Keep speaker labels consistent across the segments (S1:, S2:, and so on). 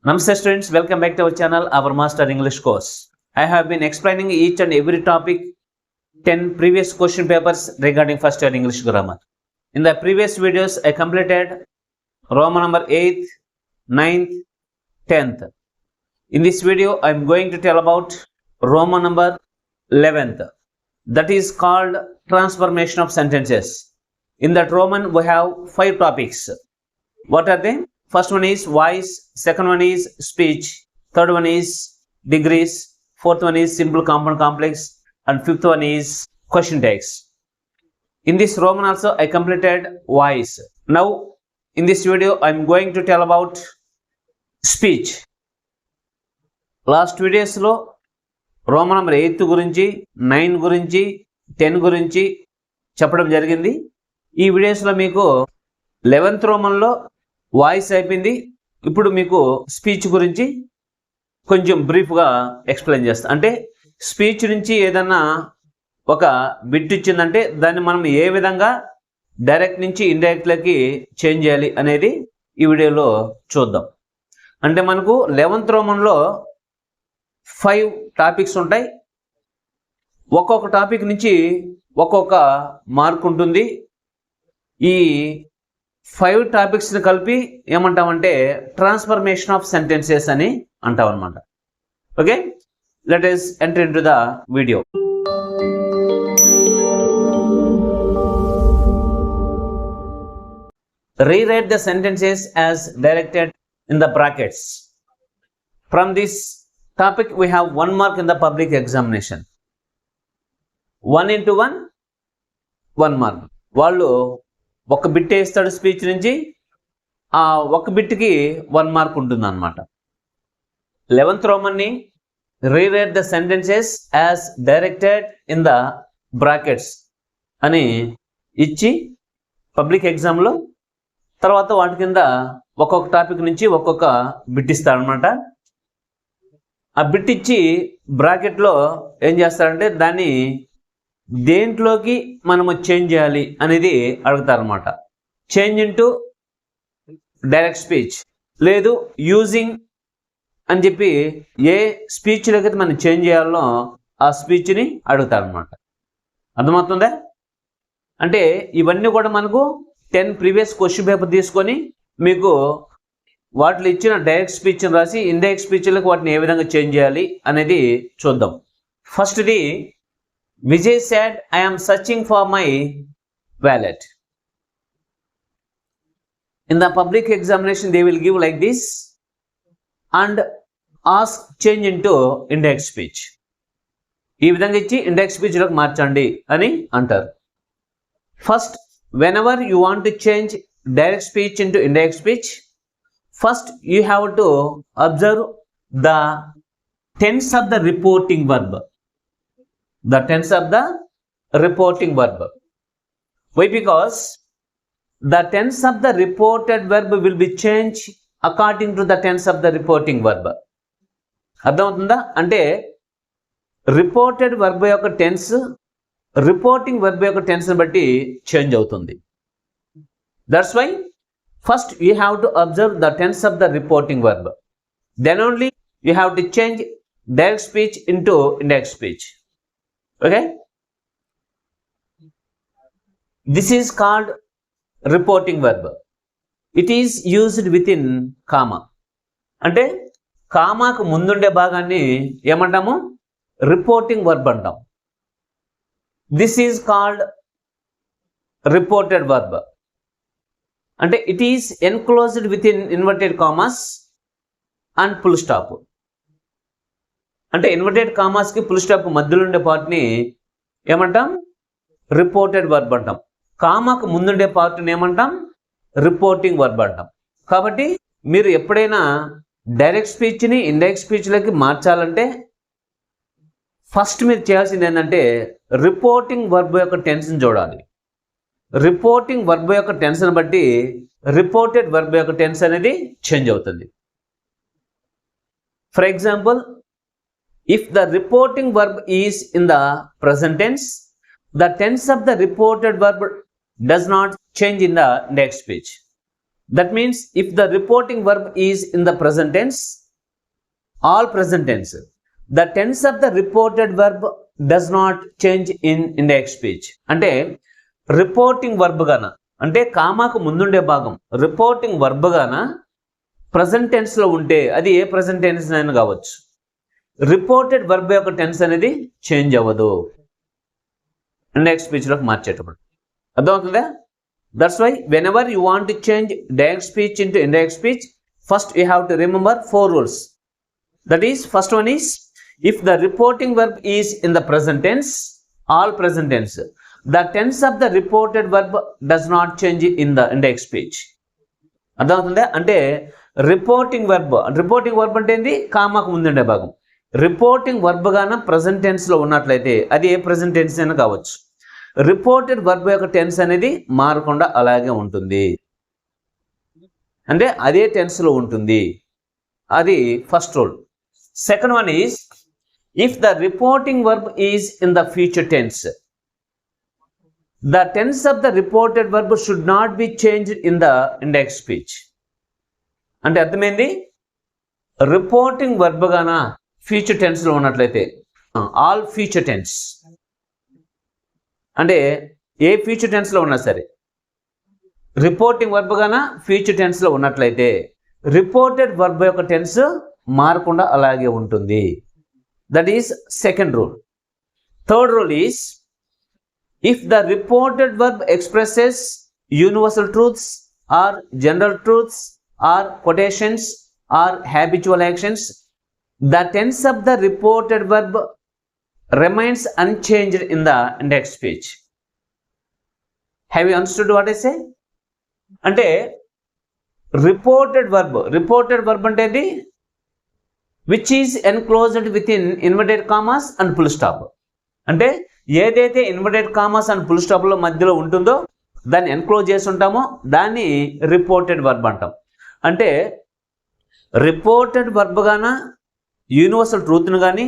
S1: Namaste students, welcome back to our channel, our Master English course. I have been explaining each and every topic, 10 previous question papers regarding first year English grammar. In the previous videos, I completed Roman number 8th, 9th, 10th. In this video, I am going to tell about Roman number 11th. That is called transformation of sentences. In that Roman, we have 5 topics. What are they? First one is voice, second one is speech, third one is degrees, fourth one is simple, compound, complex, and fifth one is question tags. In this Roman also I completed voice. Now in this video I am going to tell about speech. Last videos lo Roman number 8 గురించి 9 గురించి 10 గురించి చెప్పడం జరిగింది. ఈ videos లో మీకు 11th Roman లో voice అయిపోయింది. ఇప్పుడు మీకు స్పీచ్ గురించి కొంచెం బ్రీఫ్గా ఎక్స్ప్లెయిన్ చేస్తాను. అంటే స్పీచ్ నుంచి ఏదన్నా ఒక బిట్ ఇచ్చిందంటే దాన్ని మనం ఏ విధంగా డైరెక్ట్ నుంచి ఇండైరెక్ట్లోకి చేంజ్ చేయాలి అనేది ఈ వీడియోలో చూద్దాం. అంటే మనకు 11th Romanలో 5 టాపిక్స్ ఉంటాయి. ఒక్కొక్క టాపిక్ నుంచి ఒక్కొక్క మార్క్ ఉంటుంది. ఈ 5 టాపిక్స్ని కలిపి ఏమంటామంటే ట్రాన్స్ఫర్మేషన్ ఆఫ్ సెంటెన్సెస్ అని అంటాం అనమాట. Okay, let us enter into the video. Rewrite the sentences as directed in the brackets. From this topic we have 1 mark in the public examination. 1 into 1, 1 mark. వాళ్ళు ఒక bit వేస్తాడు speech నుంచి, ఆ ఒక బిట్కి 1 mark ఉంటుంది అనమాట. 11th Romanని rewrite the sentences as directed in the brackets అని ఇచ్చి పబ్లిక్ ఎగ్జామ్లో తర్వాత వాటి కింద ఒక్కొక్క టాపిక్ నుంచి ఒక్కొక్క బిట్ ఇస్తాడనమాట. ఆ బిట్ ఇచ్చి బ్రాకెట్లో ఏం చేస్తారంటే దాన్ని దేంట్లోకి మనము చేంజ్ చేయాలి అనేది అడుగుతారనమాట. చేంజ్ ఇంటూ డైరెక్ట్ స్పీచ్, లేదు యూజింగ్ అని చెప్పి ఏ స్పీచ్లోకి అయితే మనం చేంజ్ చేయాలో ఆ స్పీచ్ని అడుగుతారనమాట. అర్థమవుతుందా? అంటే ఇవన్నీ కూడా మనకు 10 ప్రీవియస్ క్వశ్చన్ పేపర్ తీసుకొని మీకు వాటిలో ఇచ్చిన డైరెక్ట్ స్పీచ్ని రాసి ఇండైరెక్ట్ స్పీచ్లకు వాటిని ఏ విధంగా చేంజ్ చేయాలి అనేది చూద్దాం. ఫస్ట్ది Vijay said, I am searching for my wallet. In the public examination, they will give like this and ask change into indirect speech. ఈ విధంగా ఇచ్చి ఇండైరెక్ట్ స్పీచ్లోకి మార్చండి అని అంటారు. First, whenever you want to change direct speech into indirect speech, first you have to observe the tense of the reporting verb. The tense of the reporting verb. Why? Because the tense of the reported verb will be changed according to the tense of the reporting verb. అర్థమవుతుందా? అంటే reported verb యొక్క tense reporting verb యొక్క టెన్స్ని బట్టి change అవుతుంది. That's why first you have to observe the tense of the reporting verb. Then only you have to change direct speech into indirect speech. Okay, this is called reporting verb. It is used within comma. అంటే కామాకు ముందుండే భాగాన్ని ఏమంటాము? Reporting verb అంటాం. This is called reported verb. అంటే it is enclosed within inverted commas and full stop. అంటే inverted కామాస్కి full stop మధ్యలో ఉండే పార్ట్ని ఏమంటాం? రిపోర్టెడ్ వర్బ్ అంటాం. కామాకు ముందుండే పార్ట్ని ఏమంటాం? రిపోర్టింగ్ వర్బ్ అంటాం. కాబట్టి మీరు ఎప్పుడైనా డైరెక్ట్ స్పీచ్ని ఇండైరెక్ట్ స్పీచ్లోకి మార్చాలంటే ఫస్ట్ మీరు చేయాల్సింది ఏంటంటే రిపోర్టింగ్ వర్బ్ యొక్క టెన్స్ని చూడాలి. రిపోర్టింగ్ వర్బ్ యొక్క టెన్స్ని బట్టి రిపోర్టెడ్ వర్బ్ యొక్క టెన్స్ అనేది చేంజ్ అవుతుంది. For example, if the reporting verb is in the present tense, the tense of the reported verb does not change in the next speech. That means if the reporting verb is in the present tense, all present tense, the tense of the reported verb does not change in indirect speech. అంటే reporting verb గాన, అంటే కామాకు ముందుండే భాగం reporting verb గాన present tense లో ఉంటే అది ఏ ప్రజెంట్ టెన్స్ అయినా కావచ్చు, రిపోర్టెడ్ వర్బ్ యొక్క టెన్స్ అనేది చేంజ్ అవ్వదు ఇండైరెక్ట్ స్పీచ్ లోకి మార్చేటప్పుడు. అర్థమవుతుందా? That's why whenever you want to change direct speech into indirect speech, first you have to remember 4 rules. That is, first one is, if the reporting verb is in the present tense, all present tense, the tense of the reported verb does not change in the indirect speech. అర్థమవుతుందా? అంటే reporting verb అంటే ఏంటి? కామాకు ముందుండే భాగం. Reporting verb గాన present tense లో ఉన్నట్లయితే అది ఏ ప్రజెంట్ టెన్స్ అయినా కావచ్చు, రిపోర్టెడ్ వర్బ్ యొక్క టెన్స్ అనేది మారకుండా అలాగే ఉంటుంది, అంటే అదే టెన్స్ లో ఉంటుంది. అది first rule. Second one is, if the reporting verb is in the future tense, the tense of the reported verb should not be changed in the indirect speech. అంటే అర్థమైంది? రిపోర్టింగ్ వర్బ్ గాన future tense లో ఉన్నట్లయితే, all future tense అంటే ఏ future tense లో ఉన్నా సరే, reporting verb గాన ఫ్యూచర్ టెన్స్ లో ఉన్నట్లయితే రిపోర్టెడ్ వర్బ్ యొక్క టెన్స్ మారకుండా అలాగే ఉంటుంది. That is second rule. Third rule is, if the reported verb expresses universal truths or general truths or quotations or habitual actions, the tense of the reported verb remains unchanged in the indirect speech. Have you understood what I say? అంటే reported verb అంటే ఏంటి? Which is enclosed within inverted commas and full stop. అంటే ఏదైతే inverted commas and full stop లో మధ్యలో ఉంటుందో దాన్ని enclose చేసి ఉంటామో దాన్ని రిపోర్టెడ్ వర్బ్ అంటాం. అంటే రిపోర్టెడ్ వర్బ్ గాన యూనివర్సల్ ట్రూత్ను కానీ,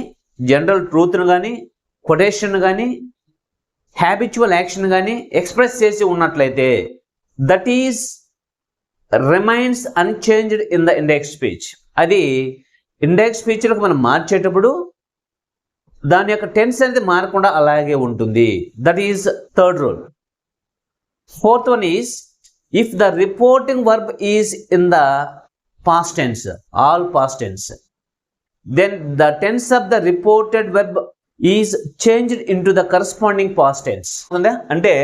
S1: జనరల్ ట్రూత్ను కానీ, కొటేషన్ కానీ, హ్యాబిచువల్ యాక్షన్ కానీ ఎక్స్ప్రెస్ చేసి ఉన్నట్లయితే that is remains unchanged in the indirect speech. అది ఇండైరెక్ట్ స్పీచ్లకు మనం మార్చేటప్పుడు దాని యొక్క టెన్స్ అనేది మారకుండా అలాగే ఉంటుంది. That is third rule. Fourth one is, if the reporting verb is in the past tense, all past tense, then the tense of the reported verb is changed into the corresponding past tense. అంటే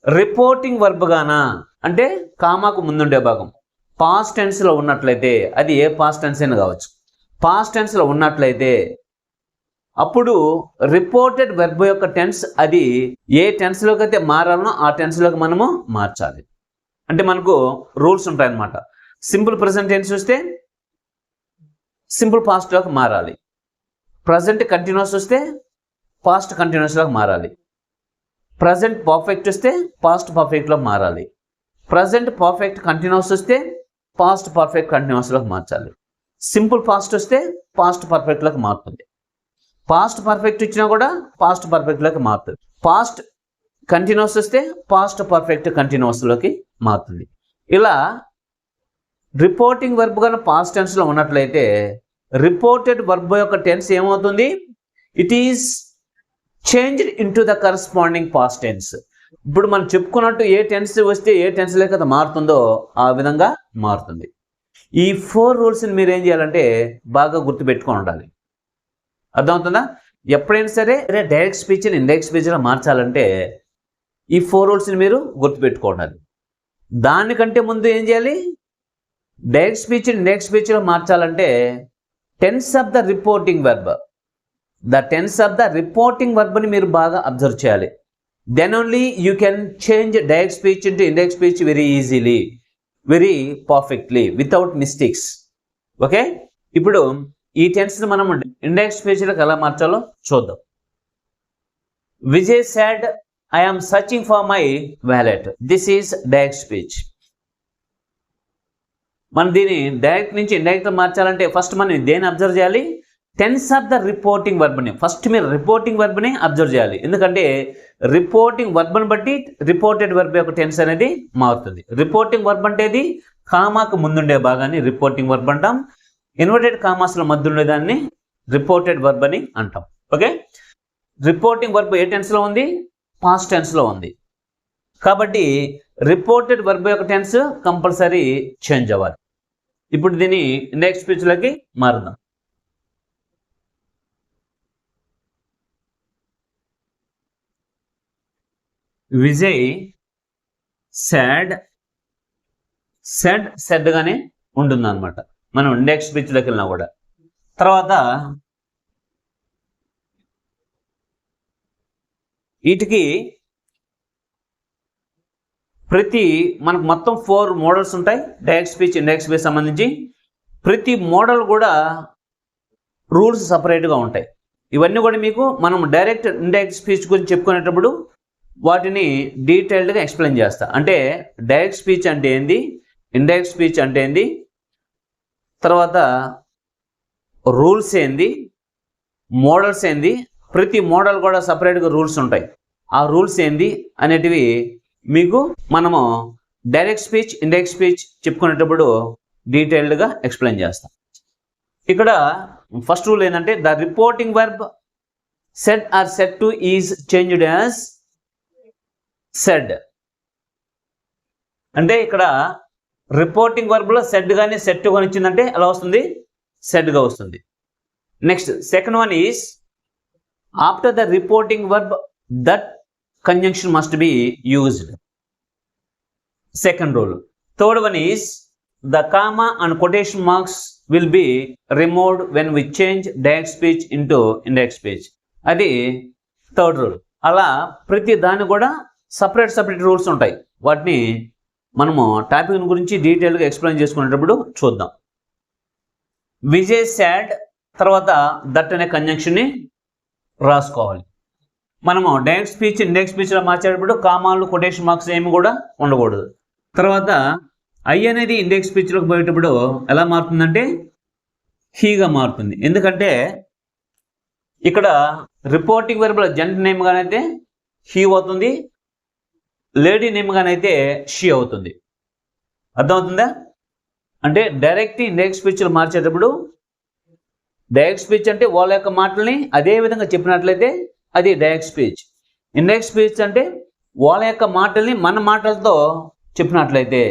S1: reporting verb గానా అంటే కామాకు ముందుండే భాగం past tense లో ఉన్నట్లయితే, అది ఏ పాస్ట్ టెన్స్ అయినా కావచ్చు, పాస్ట్ టెన్స్ లో ఉన్నట్లయితే అప్పుడు రిపోర్టెడ్ వెర్బ్ యొక్క టెన్స్ అది ఏ టెన్స్ లోకి అయితే మారాలనో ఆ టెన్స్ లోకి మనము మార్చాలి. అంటే మనకు రూల్స్ ఉంటాయన్నమాట. సింపుల్ ప్రెసెంట్ టెన్స్ వస్తే సింపుల్ పాస్ట్ లోకి మారాలి, ప్రజెంట్ కంటిన్యూస్ వస్తే పాస్ట్ కంటిన్యూస్ లోకి మారాలి, ప్రజెంట్ పర్ఫెక్ట్ వస్తే పాస్ట్ పర్ఫెక్ట్ లోకి మారాలి, ప్రజెంట్ పర్ఫెక్ట్ కంటిన్యూస్ వస్తే పాస్ట్ పర్ఫెక్ట్ కంటిన్యూస్ లోకి మార్చాలి, సింపుల్ పాస్ట్ వస్తే పాస్ట్ పర్ఫెక్ట్ లోకి మారుతుంది, పాస్ట్ పర్ఫెక్ట్ ఇచ్చినా కూడా పాస్ట్ పర్ఫెక్ట్ లోకి మారుతుంది, పాస్ట్ కంటిన్యూస్ వస్తే పాస్ట్ పర్ఫెక్ట్ కంటిన్యూస్ లోకి మారుతుంది. ఇలా రిపోర్టింగ్ వర్బ్ కన్నా పాస్ట్ టెన్స్ లో ఉన్నట్లయితే రిపోర్టెడ్ వర్బ్ యొక్క టెన్స్ ఏమవుతుంది? It is changed into the corresponding past tense. ఇప్పుడు మనం చెప్పుకున్నట్టు ఏ టెన్స్ వస్తే ఏ టెన్స్ లేక మారుతుందో ఆ విధంగా మారుతుంది. ఈ 4 రూల్స్ని మీరు ఏం చేయాలంటే బాగా గుర్తుపెట్టుకొని ఉండాలి. అర్థమవుతుందా? ఎప్పుడైనా సరే డైరెక్ట్ స్పీచ్ని ఇండైరెక్ట్ స్పీచ్లో మార్చాలంటే ఈ 4 రూల్స్ని మీరు గుర్తుపెట్టుకోండి. దానికంటే ముందు ఏం చేయాలి? డైరెక్ట్ స్పీచ్ని ఇండైరెక్ట్ స్పీచ్లో మార్చాలంటే tense of the reporting verb, the tense of the reporting వెర్బ్ని మీరు బాగా అబ్జర్వ్ చేయాలి. Then only you can change direct speech into indirect speech very easily, very perfectly, without mistakes. Okay, ఇప్పుడు ఈ టెన్స్ని మనం ఇండైరెక్ట్ స్పీచ్లోకి ఎలా మార్చాలో చూద్దాం. Vijay said, I am searching for my wallet. This is direct speech. మనం దీన్ని డైరెక్ట్ నుంచి ఇండైరెక్ట్ మార్చాలంటే ఫస్ట్ మనం దేన్ని అబ్జర్వ్ చేయాలి? టెన్స్ ఆఫ్ ద రిపోర్టింగ్ వర్బ్ని. ఫస్ట్ మీరు రిపోర్టింగ్ వర్బ్ని అబ్జర్వ్ చేయాలి. ఎందుకంటే రిపోర్టింగ్ వర్బ్ని బట్టి రిపోర్టెడ్ వర్బ్ యొక్క టెన్స్ అనేది మారుతుంది. రిపోర్టింగ్ వర్బ్ అంటే ఇది కామాకు ముందుండే భాగాన్ని రిపోర్టింగ్ వర్బ్ అంటాం. ఇన్వర్టెడ్ కామాస్ల మధ్య ఉండేదాన్ని రిపోర్టెడ్ వర్బ్ అని అంటాం. ఓకే, రిపోర్టింగ్ వర్బ్ ఏ టెన్స్లో ఉంది? పాస్ట్ టెన్స్లో ఉంది. కాబట్టి రిపోర్టెడ్ వర్బ్ యొక్క టెన్స్ కంపల్సరీ చేంజ్ అవ్వాలి. ఇప్పుడు దీన్ని ఇండైరెక్ట్ స్పీచ్లోకి మారుదాం. విజయ్ సెడ్, సెడ్ గానే ఉంటుంది అనమాట మనం ఇండైరెక్ట్ స్పీచ్లోకి వెళ్ళినా కూడా. తర్వాత వీటికి మనకు మొత్తం 4 మోడల్స్ ఉంటాయి డైరెక్ట్ స్పీచ్, ఇండైరెక్ట్ స్పీచ్ సంబంధించి. ప్రతి మోడల్ కూడా రూల్స్ సపరేట్గా ఉంటాయి. ఇవన్నీ కూడా మీకు మనం డైరెక్ట్ ఇండైరెక్ట్ స్పీచ్ గురించి చెప్పుకునేటప్పుడు వాటిని డీటెయిల్డ్గా ఎక్స్ప్లెయిన్ చేస్తా. అంటే డైరెక్ట్ స్పీచ్ అంటే ఏంది, ఇండైరెక్ట్ స్పీచ్ అంటే ఏంది, తర్వాత రూల్స్ ఏంది, మోడల్స్ ఏంది, ప్రతి మోడల్ కూడా సపరేట్గా రూల్స్ ఉంటాయి. ఆ రూల్స్ ఏంది అనేటివి మీకు మనము డైరెక్ట్ స్పీచ్, ఇండైరెక్ట్ స్పీచ్ చెప్పుకునేటప్పుడు డీటెయిల్డ్గా ఎక్స్ప్లెయిన్ చేస్తాం. ఇక్కడ ఫస్ట్ రూల్ ఏంటంటే the reporting verb said or said to is changed as said. అంటే ఇక్కడ రిపోర్టింగ్ వర్బ్లో సెడ్ కానీ సెట్ కానీ వచ్చిందంటే ఎలా వస్తుంది? సెడ్గా వస్తుంది. Next second one is after the reporting verb that conjunction must be used. Second rule. Third one is the comma and quotation marks will be removed when we change direct speech into indirect speech. అది third rule. అలా ప్రతి దాన్ని కూడా separate rules ఉంటాయి. వాటిని మనము topic గురించి డీటెయిల్గా ఎక్స్ప్లెయిన్ చేసుకునేటప్పుడు చూద్దాం. విజయ్ సాడ్ తర్వాత దట్ అనే కంజంక్షన్ని రాసుకోవాలి. మనము డైరెక్ట్ స్పీచ్, ఇండైరెక్ట్ స్పీచ్లో మార్చేటప్పుడు కామాలు, కొటేషన్ మార్క్స్ ఏమి కూడా ఉండకూడదు. తర్వాత ఐ అనేది ఇండైరెక్ట్ స్పీచ్లోకి పోయేటప్పుడు ఎలా మారుతుందంటే హీగా మారుతుంది. ఎందుకంటే ఇక్కడ రిపోర్టింగ్ వర్బ్లో జెండర్ నేమ్ గానైతే హీ అవుతుంది, లేడీ నేమ్ గానైతే షీ అవుతుంది. అర్థమవుతుందా? అంటే డైరెక్ట్ ఇండైరెక్ట్ స్పీచ్లో మార్చేటప్పుడు డైరెక్ట్ స్పీచ్ అంటే వాళ్ళ యొక్క మాటల్ని అదే విధంగా చెప్పినట్లయితే అది డైరెక్ట్ స్పీచ్. ఇండైరెక్ట్ స్పీచ్ అంటే వాళ్ళ యొక్క మాటల్ని మన మాటలతో చెప్పినట్లయితే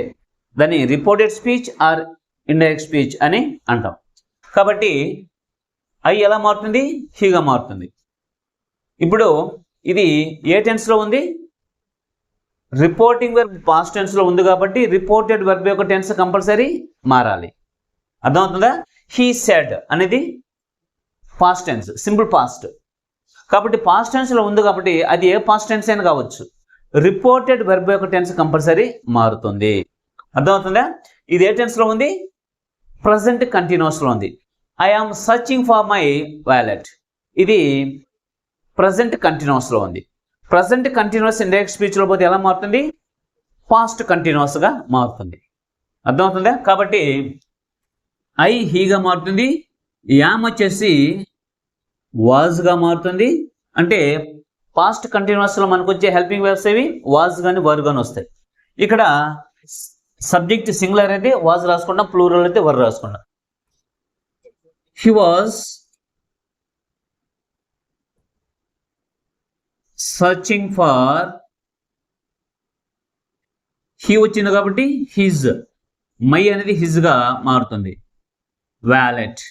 S1: దాన్ని reported speech are indirect speech అని అంటాం. కాబట్టి ఐ ఎలా మారుతుంది? హీగా మారుతుంది. ఇప్పుడు ఇది ఏ టెన్స్లో ఉంది? రిపోర్టింగ్ వర్బ్ పాస్ట్ టెన్స్లో ఉంది కాబట్టి రిపోర్టెడ్ వర్బ్ యొక్క టెన్స్ కంపల్సరీ మారాలి. అర్థమవుతుందా? హీ సెడ్ అనేది పాస్ట్ టెన్స్, సింపుల్ పాస్ట్. కాబట్టి పాస్ట్ టెన్స్లో ఉంది కాబట్టి అది ఏ పాస్ట్ టెన్స్ అయినా కావచ్చు, రిపోర్టెడ్ వర్బ్ యొక్క టెన్స్ కంపల్సరీ మారుతుంది. అర్థమవుతుందా? ఇది ఏ టెన్స్లో ఉంది? ప్రజెంట్ కంటిన్యూస్లో ఉంది. I am searching for my wallet. ఇది ప్రజెంట్ కంటిన్యూస్లో ఉంది. ప్రజెంట్ కంటిన్యూస్ ఇండైరెక్ట్ స్పీచ్లో పోతే ఎలా మారుతుంది? పాస్ట్ కంటిన్యూస్గా మారుతుంది. అర్థమవుతుందా? కాబట్టి ఐ హీగా మారుతుంది, యామ్ వచ్చేసి వాజ్గా మారుతుంది. అంటే పాస్ట్ కంటిన్యూస్లో మనకు వచ్చే హెల్పింగ్ వర్బ్స్ ఏవి? వాజ్ కానీ వర్ కానీ వస్తాయి. ఇక్కడ సబ్జెక్ట్ సింగులర్ అయితే వాజ్ రాసుకుంటాం, ప్లూరల్ అయితే వర్ రాసుకుంటాం. He was searching for, he వచ్చింది కాబట్టి హిజ్, మై అనేది హిజ్గా మారుతుంది. Wallet,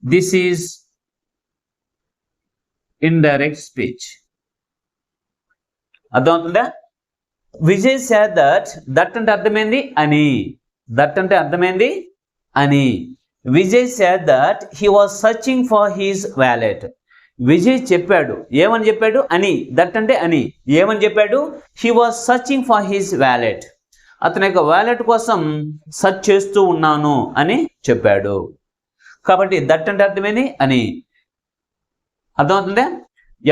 S1: this is indirect speech. అర్థమవుతుందా? విజయ్ said that, దట్ అంటే అర్థమైంది అని, దట్ అంటే అర్థమైంది అని. Vijay said that he was searching for his wallet. Vijay చెప్పాడు, ఏమని చెప్పాడు? అని. దట్ అంటే అని. ఏమని చెప్పాడు? he was searching for his wallet. అతని యొక్క వ్యాలెట్ కోసం సర్చ్ చేస్తూ ఉన్నాను అని చెప్పాడు. కాబట్టి దట్ అంటే అర్థమైంది అని. అర్థమవుతుందా?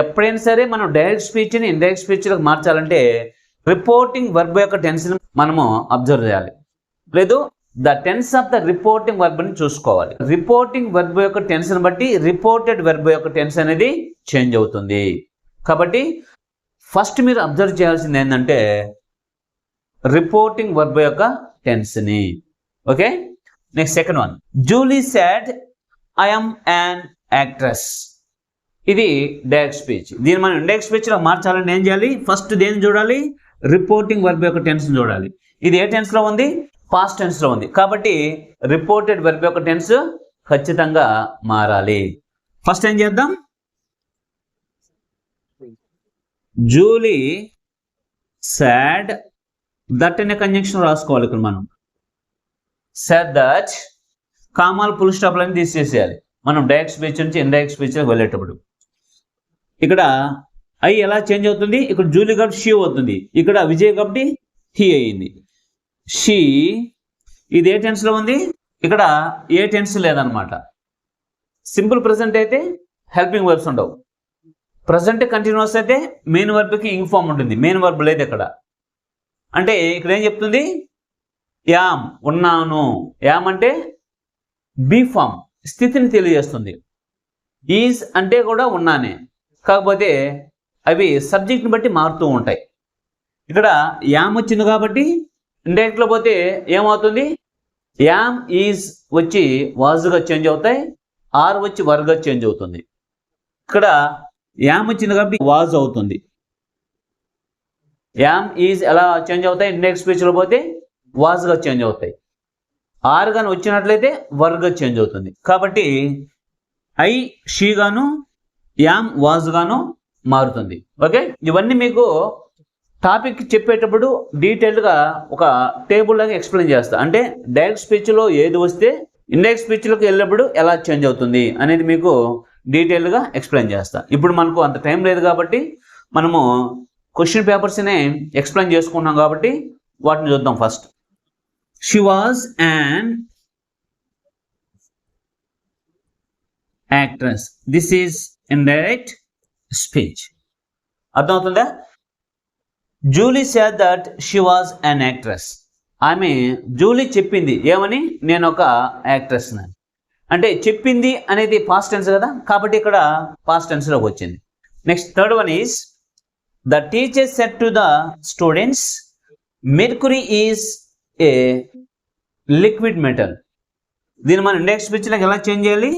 S1: ఎప్పుడైనా సరే మనం డైరెక్ట్ స్పీచ్ని ఇండైరెక్ట్ స్పీచ్లోకి మార్చాలంటే రిపోర్టింగ్ వర్బ్ యొక్క టెన్స్ని మనము అబ్జర్వ్ చేయాలి. లేదు the tense of the reporting వర్బ్ని చూసుకోవాలి. రిపోర్టింగ్ వర్బ్ యొక్క టెన్స్ని బట్టి రిపోర్టెడ్ వర్బ్ యొక్క టెన్స్ అనేది చేంజ్ అవుతుంది. కాబట్టి ఫస్ట్ మీరు అబ్జర్వ్ చేయాల్సింది ఏంటంటే రిపోర్టింగ్ వర్బ్ యొక్క టెన్స్ని. Okay, next second one, Julie said I am an actress. ఇది డైరెక్ట్ స్పీచ్. దీన్ని మనం ఇండైరెక్ట్ స్పీచ్లో మార్చాలంటే ఏం చేయాలి? ఫస్ట్ దేన్ని చూడాలి? రిపోర్టింగ్ వర్బ్ యొక్క టెన్స్ చూడాలి. ఇది ఏ టెన్స్లో ఉంది? పాస్ట్ టెన్స్లో ఉంది. కాబట్టి రిపోర్టెడ్ వర్బ్ యొక్క టెన్స్ ఖచ్చితంగా మారాలి. ఫస్ట్ ఏం చేద్దాం? జూలీ said దట్ అనే కంజంక్షన్ రాసుకోవాలి. ఇక్కడ మనం said that కామాలు ఫుల్ స్టాప్లని తీసేసేయాలి మనం డైరెక్ట్ స్పీచ్ నుంచి ఇండైరెక్ట్ స్పీచ్లోకి వెళ్ళేటప్పుడు. ఇక్కడ ఐ ఎలా చేంజ్ అవుతుంది? ఇక్కడ జూలీ కాబట్టి షీ అవుతుంది, ఇక్కడ విజయ్ కాబట్టి హీ అయ్యింది. షీ ఇది ఏ టెన్స్లో ఉంది? ఇక్కడ ఏ టెన్స్ లేదనమాట. సింపుల్ ప్రెసెంట్ అయితే హెల్పింగ్ వర్బ్స్ ఉండవు. ప్రజెంట్ కంటిన్యూస్ అయితే మెయిన్ వర్బ్కి ఇంగ్ ఫామ్ ఉంటుంది, మెయిన్ వర్బ్ లేదు ఇక్కడ. అంటే ఇక్కడ ఏం చెప్తుంది? యామ్ ఉన్నాను. యామ్ అంటే బీ ఫామ్ స్థితిని తెలియజేస్తుంది. ఈజ్ అంటే కూడా ఉన్నానే, కాకపోతే అవి సబ్జెక్ట్ని బట్టి మారుతూ ఉంటాయి. ఇక్కడ యామ్ వచ్చింది కాబట్టి ఇండైరెక్ట్లో పోతే ఏమవుతుంది? యామ్ ఈజ్ వచ్చి వాజ్గా చేంజ్ అవుతాయి, ఆర్ వచ్చి వర్గా చేంజ్ అవుతుంది. ఇక్కడ యామ్ వచ్చింది కాబట్టి వాజ్ అవుతుంది. యామ్ ఈజ్ ఎలా చేంజ్ అవుతాయి? ఇండైరెక్ట్ స్పీచ్లో పోతే వాజ్గా చేంజ్ అవుతాయి. ఆర్ గాను వచ్చినట్లయితే వర్గా చేంజ్ అవుతుంది. కాబట్టి ఐ షీ గాను యామ్ వాజ్ గాను మారుతుంది. ఓకే, ఇవన్నీ మీకు టాపిక్ చెప్పేటప్పుడు డీటెయిల్డ్గా ఒక టేబుల్ లాగా ఎక్స్ప్లెయిన్ చేస్తా. అంటే డైరెక్ట్ స్పీచ్లో ఏది వస్తే ఇండైరెక్ట్ స్పీచ్లోకి వెళ్ళినప్పుడు ఎలా చేంజ్ అవుతుంది అనేది మీకు డీటెయిల్గా ఎక్స్ప్లెయిన్ చేస్తా. ఇప్పుడు మనకు అంత టైం లేదు కాబట్టి మనము క్వశ్చన్ పేపర్స్నే ఎక్స్ప్లెయిన్ చేసుకున్నాం కాబట్టి వాటిని చూద్దాం. First, she was an actress. This is indirect speech. అర్థమవుతుందా? Julie said that she was an actress. ఆమె జూలీ చెప్పింది ఏమని? నేను ఒక యాక్ట్రెస్ అని. అంటే చెప్పింది అనేది పాస్ట్ టెన్స్ కదా, కాబట్టి ఇక్కడ పాస్ట్ టెన్స్లోకి వచ్చింది. Next third one is the teacher said to the students mercury is a liquid metal. దీన్ని మనం ఇండైరెక్ట్ స్పీచ్లోకి ఎలా చేంజ్ చేయాలి?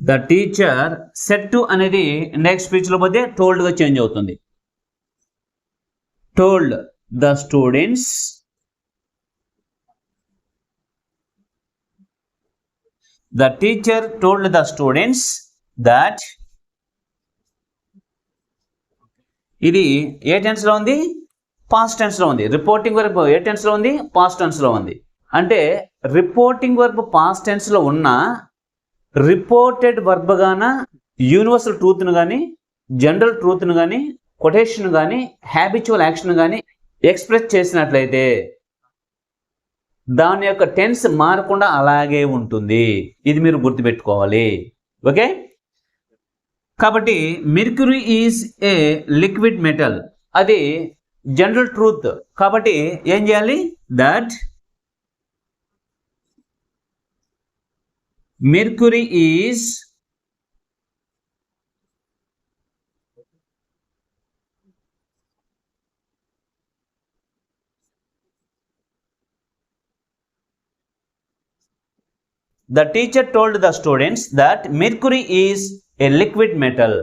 S1: ద టీచర్ సెడ్ టు అనేది ఇండైరెక్ట్ స్పీచ్లో పోతే టోల్డ్గా చేంజ్ అవుతుంది. Told the students the teacher told the students that. ఇది ఏ టెన్స్లో ఉంది? పాస్ట్ టెన్స్లో ఉంది. రిపోర్టింగ్ వర్బ్ ఏ టెన్స్లో ఉంది? పాస్ట్ టెన్స్లో ఉంది. అంటే రిపోర్టింగ్ వర్బ్ పాస్ట్ టెన్స్లో ఉన్న రిపోర్టెడ్ వర్బ్ గాన యూనివర్సల్ ట్రూత్ను కానీ జనరల్ ట్రూత్ను కానీ కొటేషన్ కానీ హ్యాబిచువల్ యాక్షన్ కానీ ఎక్స్ప్రెస్ చేసినట్లయితే దాని యొక్క టెన్స్ మారకుండా అలాగే ఉంటుంది. ఇది మీరు గుర్తుపెట్టుకోవాలి. ఓకే, కాబట్టి mercury is a liquid metal అది జనరల్ ట్రూత్. కాబట్టి ఏం చేయాలి? That mercury is the teacher told the students that mercury is a liquid metal.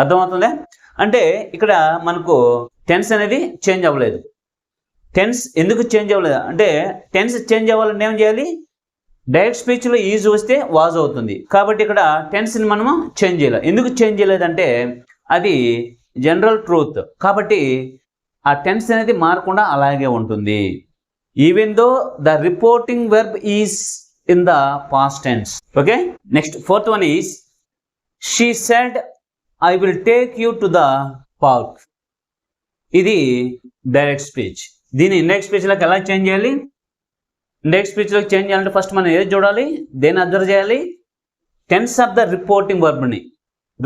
S1: అర్థమవుతుందా? అంటే ఇక్కడ మనకు టెన్స్ అనేది చేంజ్ అవ్వలేదు. టెన్స్ ఎందుకు చేంజ్ అవ్వలేదు అంటే టెన్స్ చేంజ్ అవ్వాలంటే ఏం చేయాలి? డైరెక్ట్ స్పీచ్లో ఈజ్ వస్తే వాజ్ అవుతుంది. కాబట్టి ఇక్కడ టెన్స్ని మనము చేంజ్ చేయలేదు. ఎందుకు చేంజ్ చేయలేదంటే అది జనరల్ ట్రూత్. కాబట్టి ఆ టెన్స్ అనేది మారకుండా అలాగే ఉంటుంది. Even though the reporting verb is in the past tense. Okay, next fourth one is she said I will take you to the park. ఇది డైరెక్ట్ స్పీచ్. దీన్ని ఇండైరెక్ట్ స్పీచ్లోకి ఎలా చేంజ్ చేయాలి? ఇండైరెక్ట్ స్పీచ్లోకి చేంజ్ చేయాలంటే ఫస్ట్ మనం ఏది చూడాలి? దేన్ని అబ్జర్వ్ చేయాలి? టెన్స్ ఆఫ్ ద రిపోర్టింగ్ వర్బ్ని.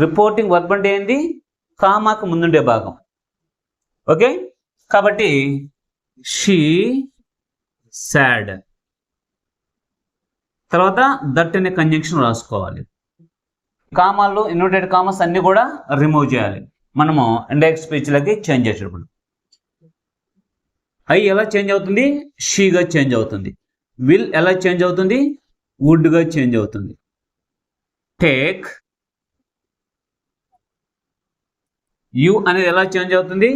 S1: రిపోర్టింగ్ వర్బ్ అంటే ఏంది? కామాకు ముందుండే భాగం. ఓకే, కాబట్టి షీ సాడ్ తర్వాత దట్ అనే కంజంక్షన్ రాసుకోవాలి. కామాల్లో ఇన్వర్టెడ్ కామాస్ అన్ని కూడా రిమూవ్ చేయాలి. మనము ఇండైరెక్ట్ స్పీచ్లకి చేంజ్ చేసేటప్పుడు. ఐ ఎలా చేంజ్ అవుతుంది? షీగా చేంజ్ అవుతుంది. విల్ ఎలా చేంజ్ అవుతుంది? వుడ్గా చేంజ్ అవుతుంది. టేక్, యు అనేది ఎలా చేంజ్ అవుతుంది?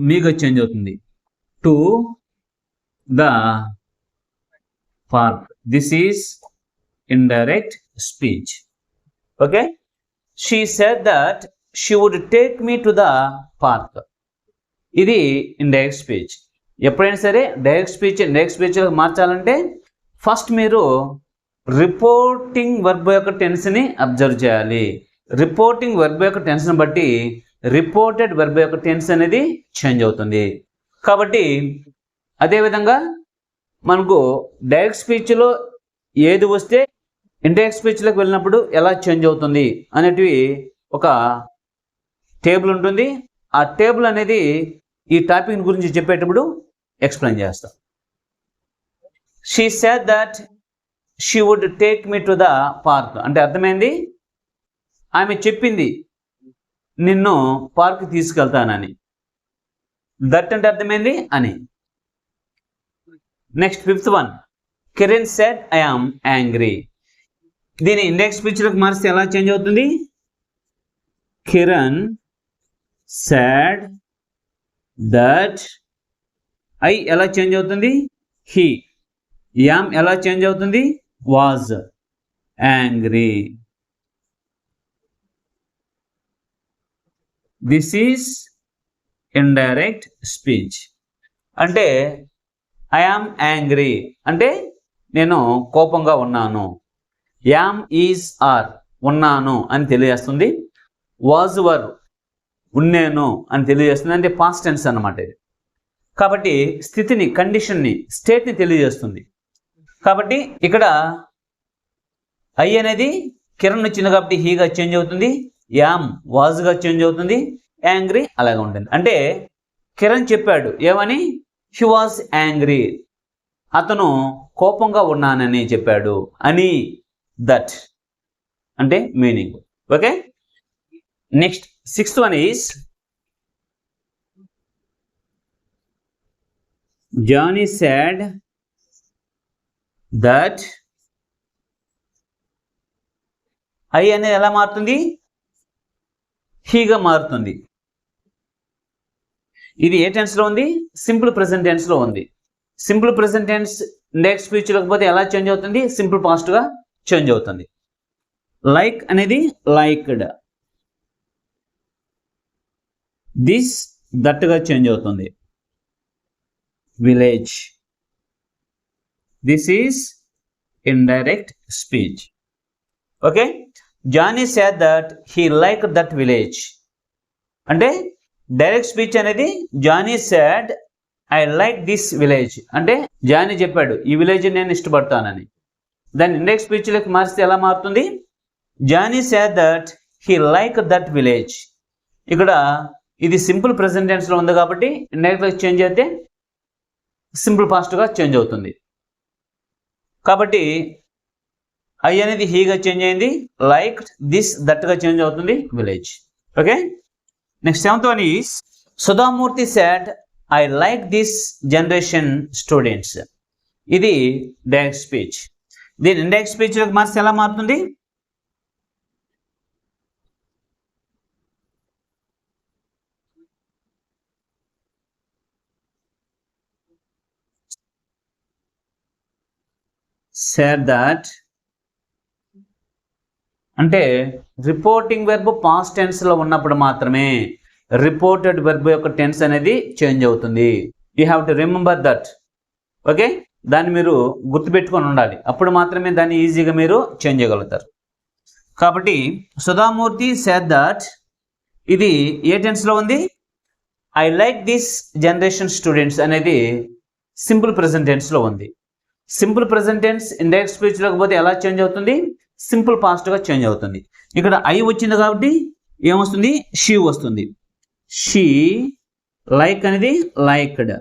S1: మీగా చేంజ్ అవుతుంది. To the park. This is indirect speech. Okay, she said that she would take me to the park. ఇది ఇండైరెక్ట్ స్పీచ్. ఎప్పుడైనా సరే డైరెక్ట్ స్పీచ్ ఇండైరెక్ట్ స్పీచ్లో మార్చాలంటే ఫస్ట్ మీరు రిపోర్టింగ్ వర్బ్ యొక్క టెన్స్ని అబ్జర్వ్ చేయాలి. రిపోర్టింగ్ వర్బ్ యొక్క టెన్స్ని బట్టి రిపోర్టెడ్ వర్బ్ యొక్క టెన్స్ అనేది చేంజ్ అవుతుంది. కాబట్టి అదేవిధంగా మనకు డైరెక్ట్ స్పీచ్లో ఏది వస్తే ఇండైరెక్ట్ స్పీచ్లోకి వెళ్ళినప్పుడు ఎలా చేంజ్ అవుతుంది అనేటివి ఒక టేబుల్ ఉంటుంది. ఆ టేబుల్ అనేది ఈ టాపిక్ గురించి చెప్పేటప్పుడు ఎక్స్ప్లెయిన్ చేస్తాం. She said that she would take me to the park అంటే అర్థమైంది, ఆమె చెప్పింది నిన్ను పార్క్ తీసుకెళ్తానని. దట్ అంటే అర్థమైంది అని. Next fifth one, Kiran said I am angry. దీని ఇండైరెక్ట్ స్పీచ్లోకి మారిస్తే ఎలా చేంజ్ అవుతుంది? Kiran said that. ఐ ఎలా చేంజ్ అవుతుంది? he. am ఎలా చేంజ్ అవుతుంది? was angry. This is indirect speech. అంటే ఐ యామ్ యాంగ్రీ అంటే నేను కోపంగా ఉన్నాను. యామ్ ఈజ్ ఆర్ ఉన్నాను అని తెలియజేస్తుంది. వాజ్ వర్ ఉన్నేను అని తెలియజేస్తుంది. అంటే పాస్ట్ టెన్స్ అన్నమాట ఇది. కాబట్టి స్థితిని, కండిషన్ని, స్టేట్ని తెలియజేస్తుంది. కాబట్టి ఇక్కడ ఐ అనేది కిరణ్ వచ్చింది కాబట్టి హీగా చేంజ్ అవుతుంది. యామ్ వాజ్గా చేంజ్ అవుతుంది. యాంగ్రీ అలాగే ఉంటుంది. అంటే కిరణ్ చెప్పాడు ఏమని? He was angry. అతను కోపంగా ఉన్నానని చెప్పాడు అని. దట్ అంటే meaning. Okay, next sixth one is Johnny said that. I అనేది ఎలా మారుతుంది? హీగా మారుతుంది. ఇది ఏ టెన్స్లో ఉంది? సింపుల్ ప్రెజెంట్ టెన్స్లో ఉంది. Simple present tense indirect speech లేకపోతే ఎలా చేంజ్ అవుతుంది? సింపుల్ పాస్ట్గా చేంజ్ అవుతుంది. లైక్ అనేది లైక్డ్. దిస్ దట్గా చేంజ్ అవుతుంది. Village. This is indirect speech. Okay, Johnny said that he liked that village. అంటే డైరెక్ట్ స్పీచ్ అనేది Johnny said I like this village అంటే జానీ చెప్పాడు ఈ విలేజ్ నేను ఇష్టపడతానని. దాన్ని ఇండైరెక్ట్ స్పీచ్లోకి మారిస్తే ఎలా మారుతుంది? Johnny said that he liked that village. ఇక్కడ ఇది సింపుల్ ప్రెజెంట్ టెన్స్లో ఉంది కాబట్టి ఇండైరెక్ట్గా చేంజ్ అయితే సింపుల్ పాస్ట్గా చేంజ్ అవుతుంది. కాబట్టి ఐ అనేది హీగా చేంజ్ అయింది. లైక్ దిస్ దట్గా చేంజ్ అవుతుంది. Village. Okay, next seventh one is Sudha Murthy said I like this generation students. ఇది డైరెక్ట్ స్పీచ్. దీని ఇండైరెక్ట్ స్పీచ్లోకి మార్చి ఎలా మారుతుంది? said that అంటే రిపోర్టింగ్ వెర్బ్ పాస్ట్ టెన్స్లో ఉన్నప్పుడు మాత్రమే రిపోర్టెడ్ వెర్బ్ యొక్క టెన్స్ అనేది చేంజ్ అవుతుంది. You have to remember that. Okay, దాన్ని మీరు గుర్తుపెట్టుకొని ఉండాలి. అప్పుడు మాత్రమే దాన్ని ఈజీగా మీరు చేంజ్ చేయగలుగుతారు. కాబట్టి సుధామూర్తి said that ఇది ఏ టెన్స్లో ఉంది? I like this generation students అనేది సింపుల్ ప్రెజెంట్ టెన్స్లో ఉంది. Simple present tense indirect speech లేకపోతే ఎలా చేంజ్ అవుతుంది? సింపుల్ పాస్ట్గా చేంజ్ అవుతుంది. ఇక్కడ ఐ వచ్చింది కాబట్టి ఏమొస్తుంది? షీ వస్తుంది. షీ లైక్ అనేది లైక్డ్.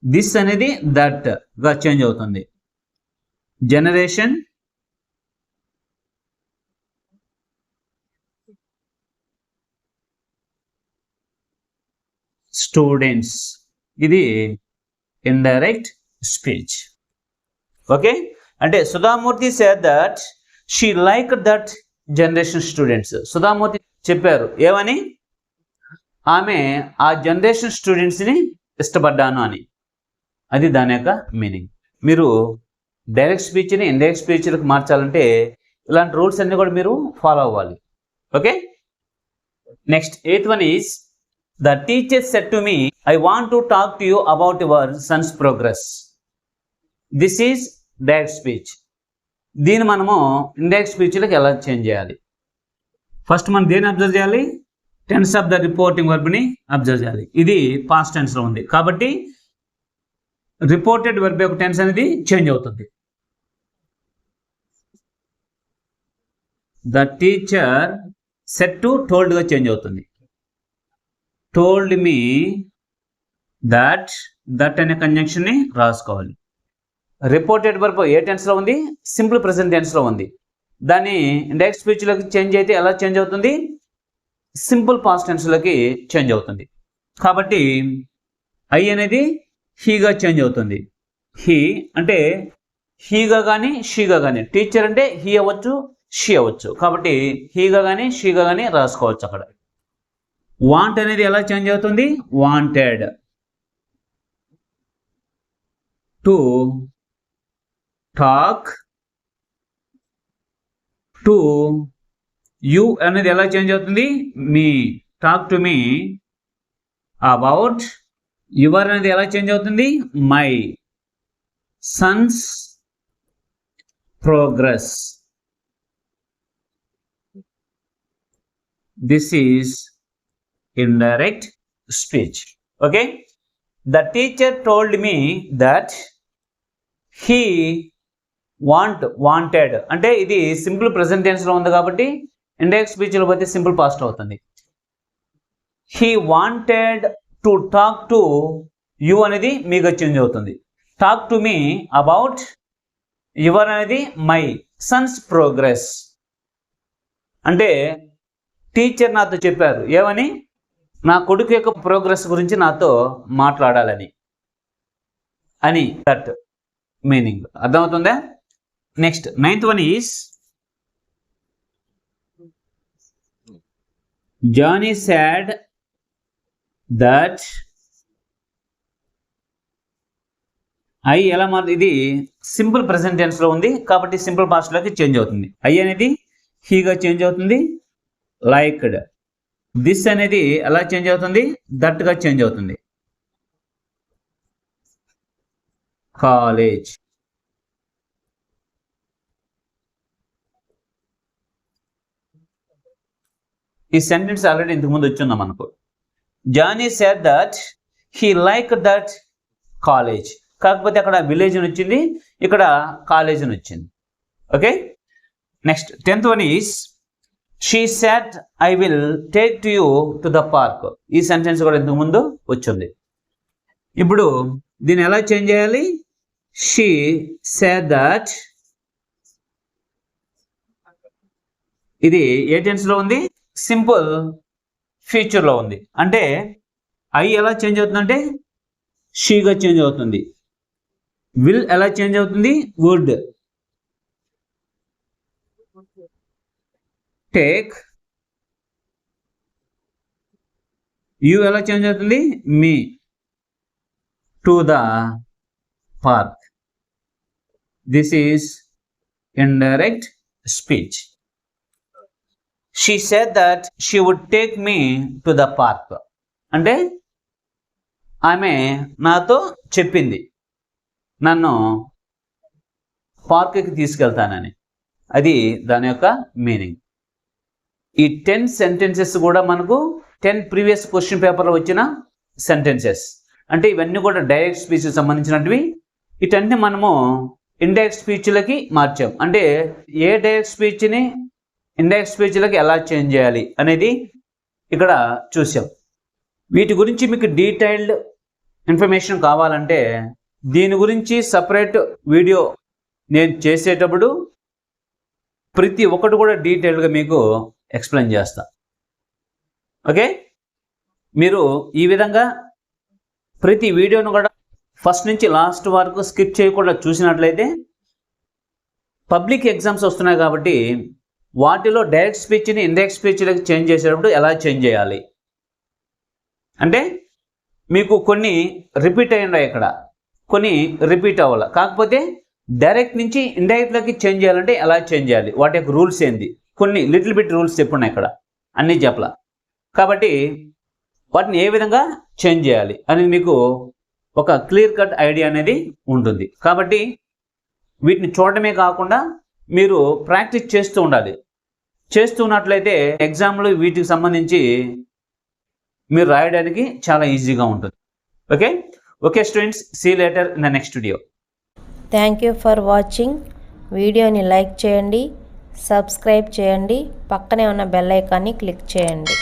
S1: దిస్ అనేది దట్ గా చేంజ్ అవుతుంది. జనరేషన్ స్టూడెంట్స్, ఇది ఇండైరెక్ట్ స్పీచ్. ఓకే, అంటే Sudha Murty said that she liked that generation students. Sudha Murty చెప్పారు ఏమని, ఆమె ఆ జనరేషన్ స్టూడెంట్స్ని ఇష్టపడ్డాను అని. అది దాని యొక్క మీనింగ్. మీరు డైరెక్ట్ స్పీచ్ని ఇండైరెక్ట్ స్పీచ్లకు మార్చాలంటే ఇలాంటి రూల్స్ అన్ని కూడా మీరు ఫాలో అవ్వాలి. Okay, next 8th one is the teacher said to me, I want to talk to you about your son's progress. This is direct speech. దీన్ని మనము ఇండైరెక్ట్ స్పీచ్లకు ఎలా చేంజ్ చేయాలి? ఫస్ట్ మనం దేన్ని అబ్జర్వ్ చేయాలి? టెన్స్ ఆఫ్ ద రిపోర్టింగ్ వర్బ్ని observe చేయాలి. ఇది పాస్ట్ టెన్స్లో ఉంది కాబట్టి రిపోర్టెడ్ వర్బ్ యొక్క టెన్స్ అనేది చేంజ్ అవుతుంది. ద టీచర్ సెట్ టు టోల్డ్గా చేంజ్ అవుతుంది. టోల్డ్ మీ దట్, దట్ అనే కంజంక్షన్ని రాసుకోవాలి. రిపోర్టెడ్ వర్బ్ ఏ టెన్స్లో ఉంది? సింపుల్ ప్రెజెంట్ టెన్స్లో ఉంది. దాన్ని ఇండైరెక్ట్ స్పీచ్లోకి చేంజ్ అయితే ఎలా చేంజ్ అవుతుంది? సింపుల్ పాస్ట్ టెన్స్లోకి చేంజ్ అవుతుంది. కాబట్టి ఐ అనేది హీగా చేంజ్ అవుతుంది. హీ అంటే హీగా కానీ షీగా కానీ, టీచర్ అంటే హీ అవ్వచ్చు, షీ అవ్వచ్చు. కాబట్టి హీగా కానీ షీగా కానీ రాసుకోవచ్చు. అక్కడ వాంట్ అనేది ఎలా చేంజ్ అవుతుంది? Wanted. To talk, to you అనేది ఎలా చేంజ్ అవుతుంది? Me. Talk to me about. Your అనేది ఎలా చేంజ్ అవుతుంది? My son's progress. This is indirect speech. Okay, the teacher told me that he wanted అంటే ఇది సింపుల్ ప్రెజెంట్ టెన్స్లో ఉంది కాబట్టి ఇండైరెక్ట్ స్పీచ్లో పోతే సింపుల్ పాస్ట్ అవుతుంది. He wanted to talk to you అనేది మీగా చేంజ్ అవుతుంది. Talk to me about your అనేది మై సన్స్ ప్రోగ్రెస్. అంటే టీచర్ నాతో చెప్పారు ఏమని? నా కొడుకు యొక్క ప్రోగ్రెస్ గురించి నాతో మాట్లాడాలని అని. దట్ మీనింగ్ అర్థమవుతుందా? Next 9th one is Johnny said that I ఎలా ఇది సింపుల్ ప్రెజెంట్ టెన్స్లో ఉంది కాబట్టి సింపుల్ పాస్ట్లోకి చేంజ్ అవుతుంది. ఐ అనేది హీగా చేంజ్ అవుతుంది. లైక్డ్. దిస్ అనేది ఎలా చేంజ్ అవుతుంది? దట్గా చేంజ్ అవుతుంది. కాలేజ్. ఈ సెంటెన్స్ ఆల్రెడీ ఇంతకుముందు వచ్చిందా మనకు? Johnny said that he like that college. కాకపోతే అక్కడ విలేజ్ అని వచ్చింది, ఇక్కడ కాలేజ్ అని వచ్చింది. Okay, next 10th one is she said I will take to you to the park. ఈ సెంటెన్స్ కూడా ఇంతకుముందు వచ్చింది. ఇప్పుడు దీన్ని ఎలా చేంజ్ చేయాలి? షీ సెడ్ దట్, ఇది ఏ టెన్స్లో ఉంది? సింపుల్ ఫ్యూచర్లో ఉంది. అంటే ఐ ఎలా చేంజ్ అవుతుందంటే షీగా చేంజ్ అవుతుంది. విల్ ఎలా చేంజ్ అవుతుంది? వుడ్. టేక్. యూ ఎలా చేంజ్ అవుతుంది? Me. To the park. This is indirect speech. She said that she would take me to the park. అంటే ఆమె నాతో చెప్పింది నన్ను పార్క్కి తీసుకెళ్తానని. అది దాని యొక్క మీనింగ్. ఈ 10 సెంటెన్సెస్ కూడా మనకు 10 ప్రీవియస్ క్వశ్చన్ పేపర్లో వచ్చిన సెంటెన్సెస్. అంటే ఇవన్నీ కూడా డైరెక్ట్ స్పీచ్కి సంబంధించినవి. ఇటన్నీ మనము ఇండైరెక్ట్ స్పీచ్లకి మార్చాం. అంటే ఏ డైరెక్ట్ స్పీచ్ని ఇండైరెక్ట్ స్పీచ్లకి ఎలా చేంజ్ చేయాలి అనేది ఇక్కడ చూసాం. వీటి గురించి మీకు డీటెయిల్డ్ ఇన్ఫర్మేషన్ కావాలంటే దీని గురించి సపరేట్ వీడియో నేను చేసేటప్పుడు ప్రతి ఒక్కటి కూడా డీటెయిల్గా మీకు ఎక్స్ప్లెయిన్ చేస్తా. ఓకే, మీరు ఈ విధంగా ప్రతి వీడియోను కూడా ఫస్ట్ నుంచి లాస్ట్ వరకు స్కిప్ చేయకుండా చూసినట్లయితే పబ్లిక్ ఎగ్జామ్స్ వస్తున్నాయి కాబట్టి వాటిలో డైరెక్ట్ స్పీచ్ని ఇండైరెక్ట్ స్పీచ్లకు చేంజ్ చేసేటప్పుడు ఎలా చేంజ్ చేయాలి అంటే మీకు కొన్ని రిపీట్ అయ్యి ఉన్నాయి, ఇక్కడ కొన్ని రిపీట్ అవ్వాలి, కాకపోతే డైరెక్ట్ నుంచి ఇండైరెక్ట్లోకి చేంజ్ చేయాలంటే ఎలా చేంజ్ చేయాలి, వాటి యొక్క రూల్స్ ఏంది, కొన్ని లిటిల్ బిట్ రూల్స్ చెప్పున్నాయి ఇక్కడ, అన్నీ చెప్పలా. కాబట్టి వాటిని ఏ విధంగా చేంజ్ చేయాలి అనేది మీకు ఒక క్లియర్ కట్ ఐడియా అనేది ఉంటుంది. కాబట్టి వీటిని చూడటమే కాకుండా మీరు ప్రాక్టీస్ చేస్తూ ఉండాలి. చేస్తున్నట్లయితే ఎగ్జామ్లు వీటికి సంబంధించి మీరు రాయడానికి చాలా ఈజీగా ఉంటుంది. Okay students, see later in the next video.
S2: Thank you for watching. వీడియోని లైక్ చేయండి, సబ్స్క్రైబ్ చేయండి, పక్కనే ఉన్న బెల్ ఐకాన్ని క్లిక్ చేయండి.